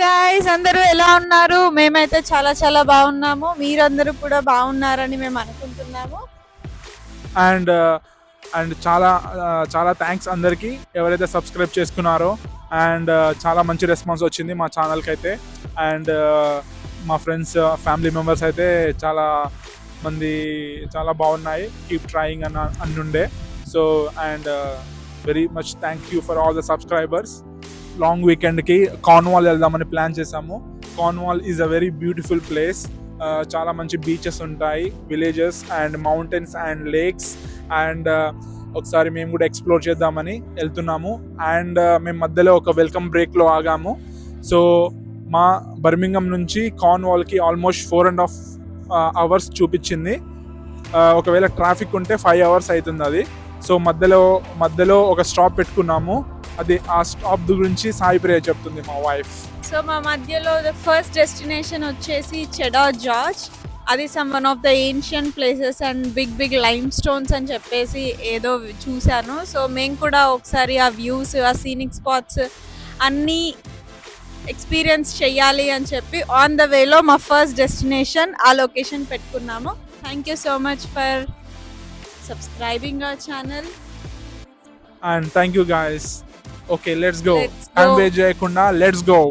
Guys, అందరూ ఎలా ఉన్నారు? మేమైతే చాలా చాలా బాగున్నాము. మీరందరూ కూడా బాగున్నారని మేము అనుకుంటున్నాము. అండ్ అండ్ చాలా చాలా థ్యాంక్స్ అందరికీ ఎవరైతే సబ్స్క్రైబ్ చేసుకున్నారో. అండ్ చాలా మంచి రెస్పాన్స్ వచ్చింది మా ఛానల్కి అయితే. అండ్ మా ఫ్రెండ్స్ ఫ్యామిలీ మెంబర్స్ అయితే చాలా మంది చాలా బాగున్నాయి, కీప్ ట్రయింగ్ అన్నుండే. So and very much thank you for all the subscribers. Long వీకెండ్కి కార్న్వాల్ వెళ్దామని ప్లాన్ చేసాము. Cornwall is a very beautiful place. చాలా మంచి బీచెస్ ఉంటాయి, villages and mountains and lakes. And ఒకసారి మేము కూడా ఎక్స్ప్లోర్ చేద్దామని వెళ్తున్నాము. అండ్ మేము మధ్యలో ఒక వెల్కమ్ బ్రేక్లో ఆగాము. సో మా బర్మింగం నుంచి కార్న్వాల్కి ఆల్మోస్ట్ 4.5 hours చూపించింది. ఒకవేళ ట్రాఫిక్ ఉంటే 5 hours అవుతుంది అది. సో మధ్యలో ఒక స్టాప్ పెట్టుకున్నాము. అది ఆ స్టాప్ గురించి సాయి ప్రియ చెప్తుంది, మా వైఫ్. సో మా మధ్యలో ద ఫస్ట్ డెస్టినేషన్ వచ్చేసి చెడార్ జార్జ్. అది one of the ancient places and big limestones అని చెప్పేసి ఏదో చూశాను. సో మేము కూడా ఒకసారి ఆ వ్యూస్, ఆ సీనిక్ స్పాట్స్ అన్నీ ఎక్స్పీరియన్స్ చెయ్యాలి అని చెప్పి ఆన్ ద వేలో మా ఫస్ట్ డెస్టినేషన్ ఆ లొకేషన్ పెట్టుకున్నాము. Thank you so much for subscribing our channel. And thank you guys. Okay, let's go. Time waste చేయకుండా let's go.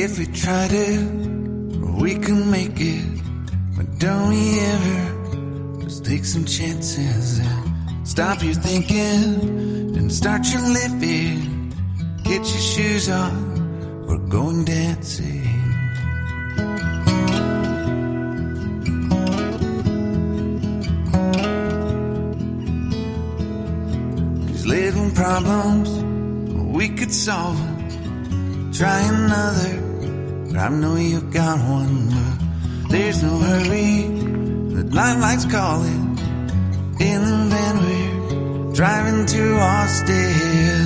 If we tried it, we can make it. But don't we ever just take some chances and stop your thinking and start your living. Get your shoes on, we're going dancing. These little problems, we could solve them. Try another, but I know you got one. There's no hurry, the lifelight's calling. In the van we're driving to Austin.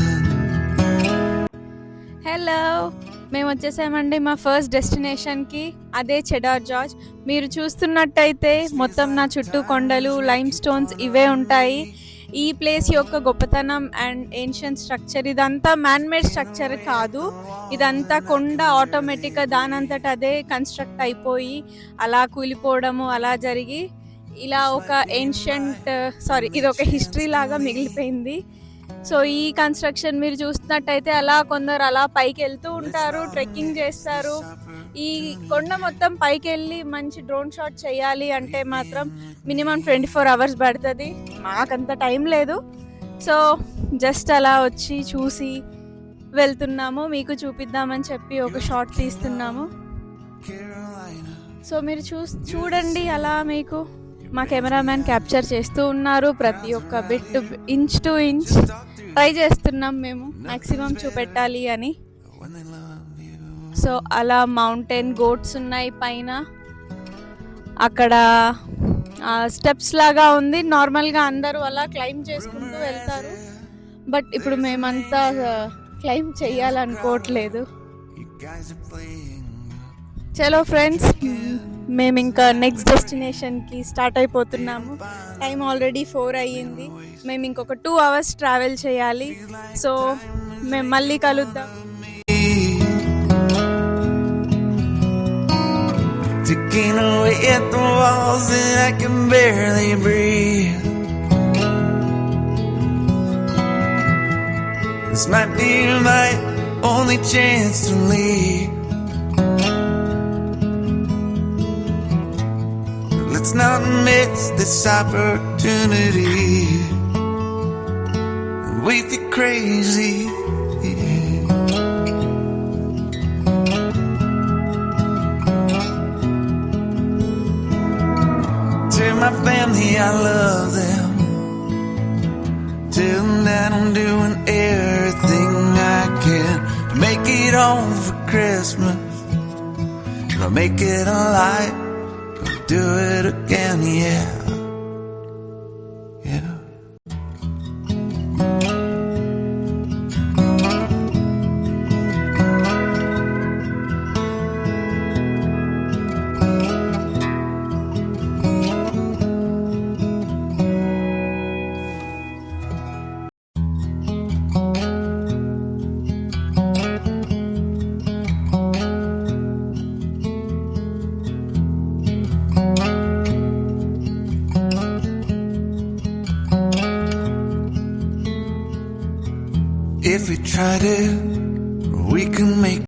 Hello, మేము వచ్చేసామండి మా first డెస్టినేషన్కి. అదే చెడార్ George. మీరు చూస్తున్నట్టయితే మొత్తం నా చుట్టూ కొండలు, లైమ్ స్టోన్స్ ఇవే ఉంటాయి. ఈ ప్లేస్ యొక్క గొప్పతనం అండ్ ఏన్షియంట్ స్ట్రక్చర్, ఇదంతా మ్యాన్మేడ్ స్ట్రక్చర్ కాదు. ఇదంతా కొండ ఆటోమేటిక్గా దానంతట అదే కన్స్ట్రక్ట్ అయిపోయి అలా కూలిపోవడము అలా జరిగి ఇలా ఒక ఇది ఒక హిస్టరీ లాగా మిగిలిపోయింది. సో ఈ కన్స్ట్రక్షన్ మీరు చూస్తున్నట్టయితే అలా కొందరు అలా పైకి వెళ్తూ ఉంటారు, ట్రెక్కింగ్ చేస్తారు. ఈ కొండ మొత్తం పైకి వెళ్ళి మంచి డ్రోన్ షాట్ చేయాలి అంటే మాత్రం మినిమం 24 hours పడుతుంది. మాకంత టైం లేదు. సో జస్ట్ అలా వచ్చి చూసి వెళ్తున్నాము, మీకు చూపిద్దామని చెప్పి ఒక షాట్ తీస్తున్నాము. సో మీరు చూడండి, అలా మీకు మా కెమెరామ్యాన్ క్యాప్చర్ చేస్తూ ఉన్నారు. ప్రతి ఒక్క bit inch to inch try చేస్తున్నాం మేము మ్యాక్సిమం చూపెట్టాలి అని. సో అలా మౌంటైన్ గోట్స్ ఉన్నాయి పైన. అక్కడ స్టెప్స్ లాగా ఉంది. నార్మల్గా అందరూ అలా క్లైంబ్ చేసుకుంటూ వెళ్తారు. బట్ ఇప్పుడు మేమంతా క్లైంబ్ చేయాలనుకోవట్లేదు. చలో ఫ్రెండ్స్, మేము ఇంకా నెక్స్ట్ డెస్టినేషన్కి స్టార్ట్ అయిపోతున్నాము. టైం ఆల్రెడీ 4 అయ్యింది. మేము ఇంకొక 2 hours ట్రావెల్ చేయాలి. సో మేము మళ్ళీ కలుద్దాం. Ticking away at the walls and I can barely breathe. This might be my only chance to leave. Let's not miss this opportunity. We feel crazy. Tell my family I love them. Tell them that I'm doing everything I can to make it home for Christmas. I'll make it alive. Do it again, yeah. If we tried it, we can make